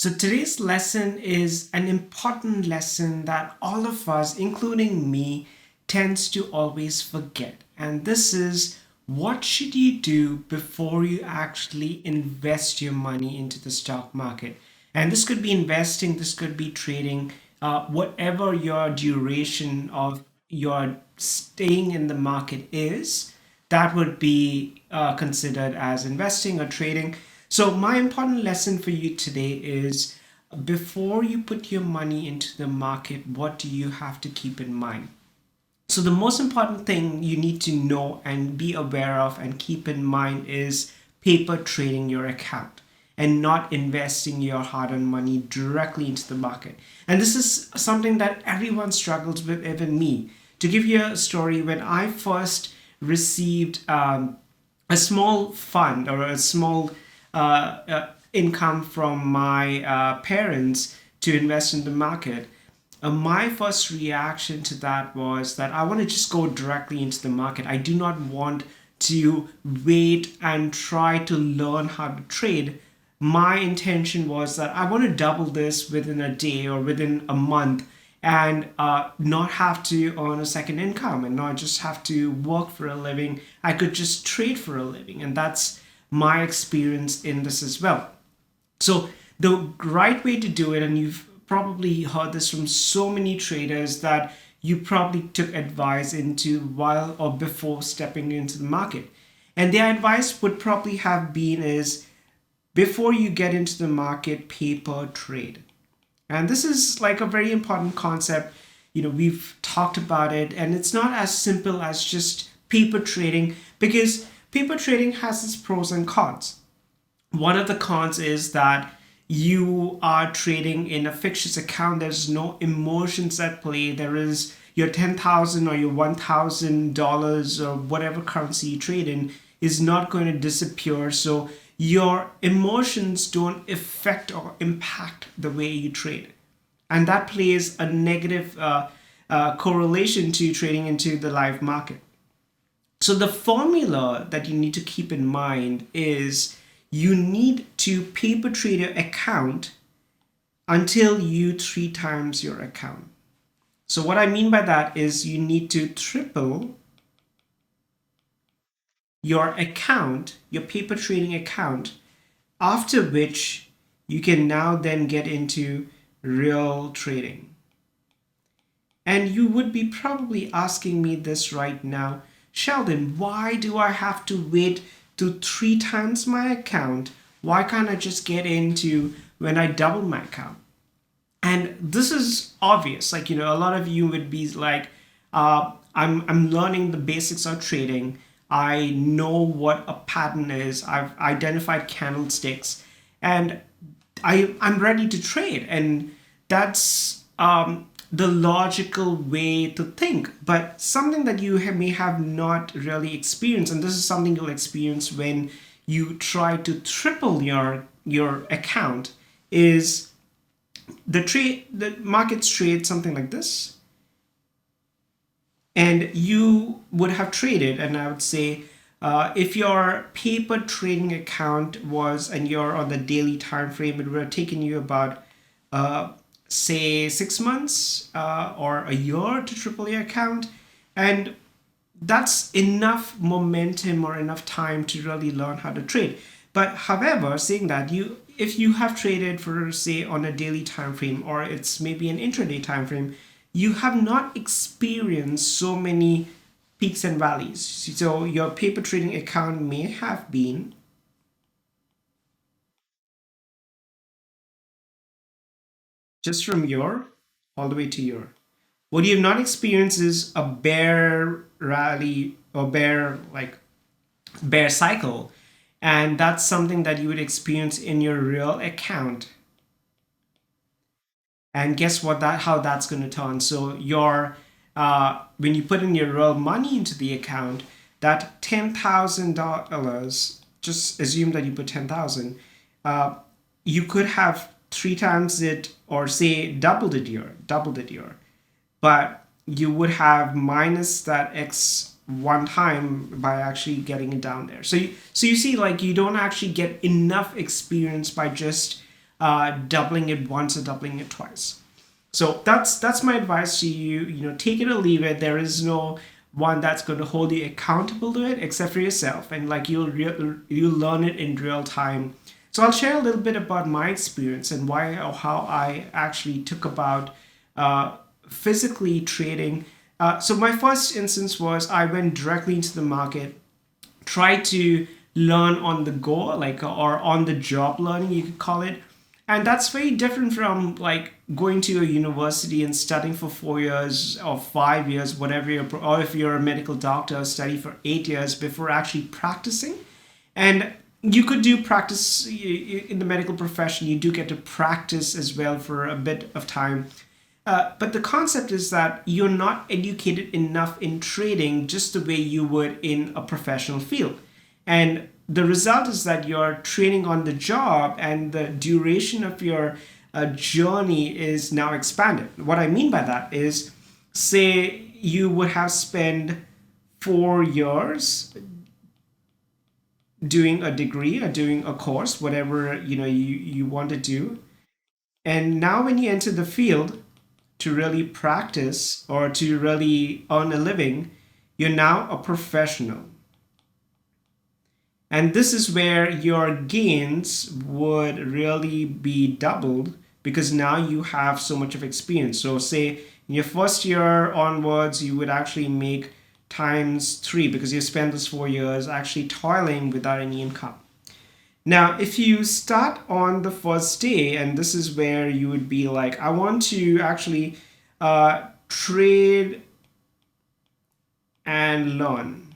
So today's lesson is an important lesson that all of us, including me, tends to always forget. And this is what should you do before you actually invest your money into the stock market? And this could be investing, this could be trading, whatever your duration of your staying in the market is, that would be considered as investing or trading. So, my important lesson for you today is before you put your money into the market, what do you have to keep in mind? So, the most important thing you need to know and be aware of and keep in mind is paper trading your account and not investing your hard earned money directly into the market. And this is something that everyone struggles with, even me. To give you a story, when I first received a small fund or a small income from my parents to invest in the market, my first reaction to that was that I want to just go directly into the market. I do not want to wait and try to learn how to trade. My intention was that I want to double this within a day or within a month and not have to earn a second income and not just have to work for a living. I could just trade for a living. And that's my experience in this as well. So the right way to do it, and you've probably heard this from so many traders that you probably took advice into while or before stepping into the market. And their advice would probably have been is before you get into the market, paper trade. And this is like a very important concept. We've talked about it, and it's not as simple as just paper trading because paper trading has its pros and cons. One of the cons is that you are trading in a fictitious account. There's no emotions at play. There is your 10,000 or your $1,000 or whatever currency you trade in is not going to disappear. So your emotions don't affect or impact the way you trade. And that plays a negative correlation to trading into the live market. So the formula that you need to keep in mind is you need to paper trade your account until you three times your account. So what I mean by that is you need to triple your account, your paper trading account, after which you can now then get into real trading. And you would be probably asking me this right now, Sheldon, why do I have to wait to three times my account? Why can't I just get into when I double my account? And this is obvious. Like, a lot of you would be like, I'm learning the basics of trading. I know what a pattern is. I've identified candlesticks and I'm ready to trade. And that's the logical way to think. But something that you may have not really experienced, and this is something you'll experience when you try to triple your account, is the markets trade something like this, and you would have traded, and I would say if your paper trading account was and you're on the daily time frame, it would have taken you about say 6 months or a year to triple your account. And that's enough momentum or enough time to really learn how to trade. But however, saying that, if you have traded for say on a daily time frame or it's maybe an intraday time frame, you have not experienced so many peaks and valleys. So your paper trading account may have been just from your all the way to your. What you have not experienced is a bear rally or bear cycle, and that's something that you would experience in your real account. And guess what? That how that's going to turn. So your when you put in your real money into the account, that $10,000, just assume that you put 10,000, you could have three times it or say doubled it year, but you would have minus that x one time by actually getting it down there. So you see, like, you don't actually get enough experience by just doubling it once or doubling it twice. So that's my advice to you. Take it or leave it. There is no one that's going to hold you accountable to it except for yourself, and like you'll learn it in real time. So I'll share a little bit about my experience and why or how I actually took about physically trading. So my first instance was I went directly into the market, tried to learn on the go, like or on the job learning, you could call it. And that's very different from like going to a university and studying for 4 years or 5 years, whatever or if you're a medical doctor, study for 8 years before actually practicing. And you could do practice in the medical profession. You do get to practice as well for a bit of time. But the concept is that you're not educated enough in trading just the way you would in a professional field. And the result is that you're training on the job and the duration of your journey is now expanded. What I mean by that is, say you would have spent 4 years doing a degree or doing a course, whatever you want to do. And now when you enter the field to really practice or to really earn a living, you're now a professional. And this is where your gains would really be doubled because now you have so much of experience. So say in your first year onwards, you would actually make times 3 because you spent those 4 years actually toiling without any income. Now, if you start on the first day, and this is where you would be like, I want to actually trade and learn.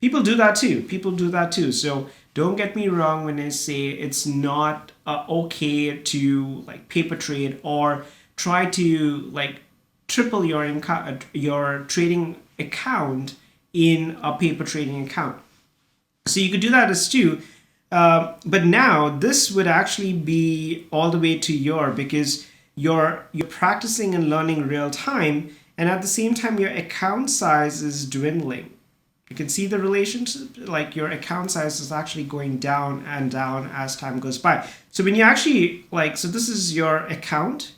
People do that too. People do that too. So don't get me wrong when I say it's not okay to like paper trade or try to like triple your income, your trading account in a paper trading account. So you could do that as too. But now this would actually be all the way to because you're practicing and learning real time, and at the same time your account size is dwindling. You can see the relationship, like your account size is actually going down and down as time goes by. So when you actually so this is your account.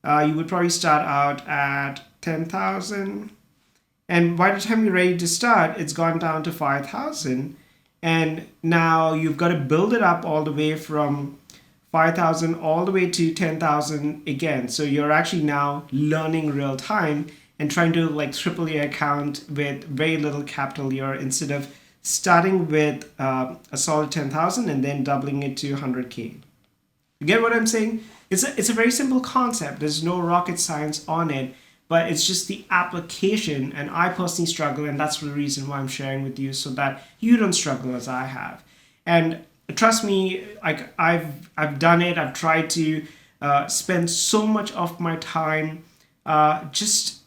You would probably start out at 10,000, and by the time you're ready to start, it's gone down to 5,000. And now you've got to build it up all the way from 5,000 all the way to 10,000 again. So you're actually now learning real time and trying to like triple your account with very little capital here instead of starting with a solid 10,000 and then doubling it to 100K. You get what I'm saying? It's a very simple concept. There's no rocket science on it, but it's just the application. And I personally struggle, and that's the reason why I'm sharing with you so that you don't struggle as I have. And trust me, like I've done it. I've tried to spend so much of my time just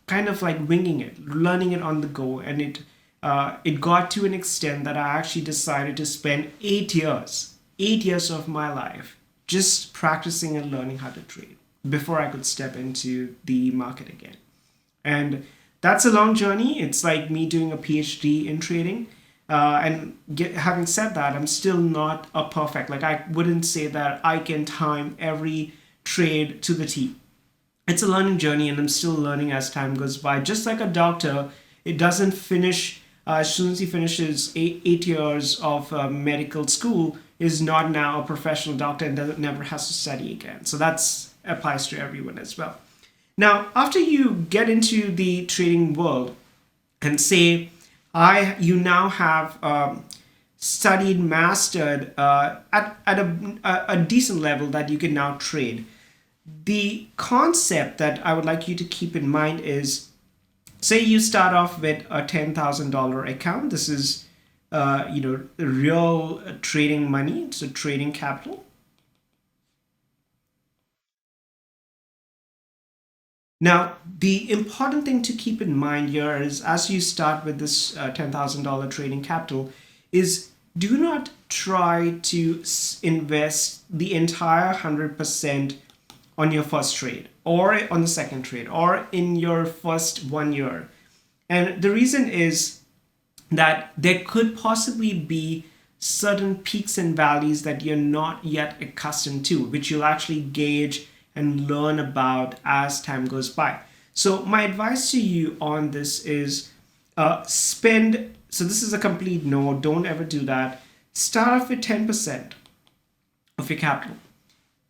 kind of like winging it, learning it on the go, and it got to an extent that I actually decided to spend 8 years of my life just practicing and learning how to trade before I could step into the market again. And that's a long journey. It's like me doing a PhD in trading. Having said that, I'm still not a perfect. Like I wouldn't say that I can time every trade to the T. It's a learning journey, and I'm still learning as time goes by. Just like a doctor, it doesn't finish as soon as he finishes 8 years of medical school, is not now a professional doctor and never has to study again. So that's applies to everyone as well. Now, after you get into the trading world and say, you now have studied, mastered at a decent level that you can now trade. The concept that I would like you to keep in mind is, say you start off with a $10,000 account. This is, real trading money. So trading capital. Now, the important thing to keep in mind here is as you start with this $10,000 trading capital is do not try to invest the entire 100% on your first trade or on the second trade or in your first 1 year. And the reason is that there could possibly be certain peaks and valleys that you're not yet accustomed to, which you'll actually gauge and learn about as time goes by. So my advice to you on this is spend, so this is a complete no, don't ever do that. Start off with 10% of your capital.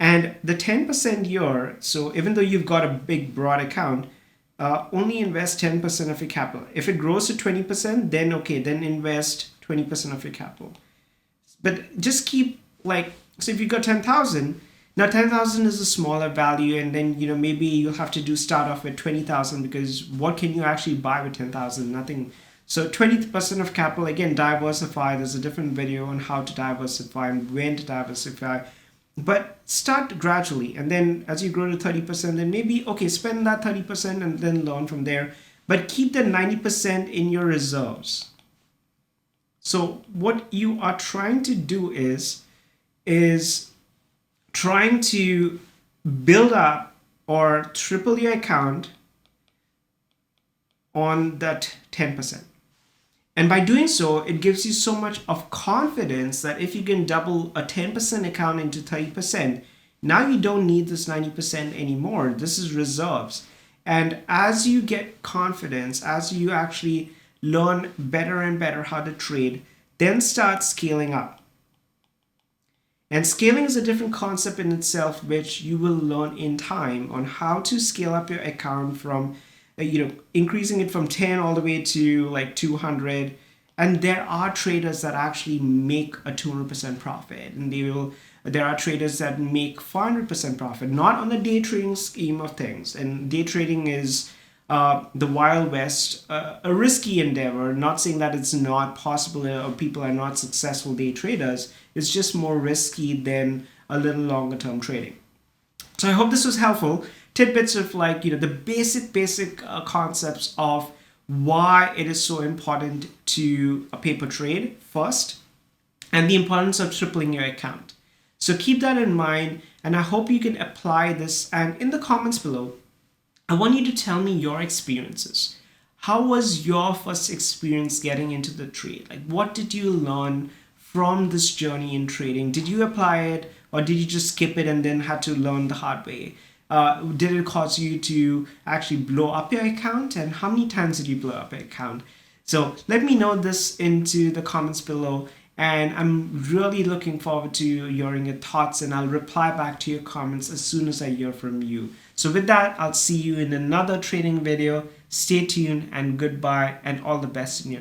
And the 10% year, so even though you've got a big broad account, only invest 10% of your capital. If it grows to 20%, then okay, then invest 20% of your capital. But just keep like, so if you got 10,000, now 10,000 is a smaller value, and then maybe you'll have to start off with 20,000, because what can you actually buy with 10,000? Nothing. So 20% of capital, again, diversify. There's a different video on how to diversify and when to diversify. But start gradually, and then as you grow to 30%, then maybe okay, spend that 30% and then learn from there. But keep the 90% in your reserves. So what you are trying to do is trying to build up or triple your account on that 10%. And by doing so, it gives you so much of confidence that if you can double a 10% account into 30%, now you don't need this 90% anymore. This is reserves. And as you get confidence, as you actually learn better and better how to trade, then start scaling up. And scaling is a different concept in itself, which you will learn in time on how to scale up your account from increasing it from 10 all the way to like 200. And there are traders that actually make a 200% profit, and there are traders that make 400% profit, not on the day trading scheme of things. And day trading is the Wild West, a risky endeavor. Not saying that it's not possible or people are not successful day traders. It's just more risky than a little longer term trading. So I hope this was helpful. Tidbits of the basic concepts of why it is so important to a paper trade first, and the importance of tripling your account. So keep that in mind, and I hope you can apply this. And in the comments below, I want you to tell me your experiences. How was your first experience getting into the trade? Like, what did you learn from this journey in trading? Did you apply it, or did you just skip it and then had to learn the hard way? Did it cause you to actually blow up your account? And how many times did you blow up your account? So let me know this into the comments below. And I'm really looking forward to hearing your thoughts, and I'll reply back to your comments as soon as I hear from you. So with that, I'll see you in another trading video. Stay tuned, and goodbye, and all the best in your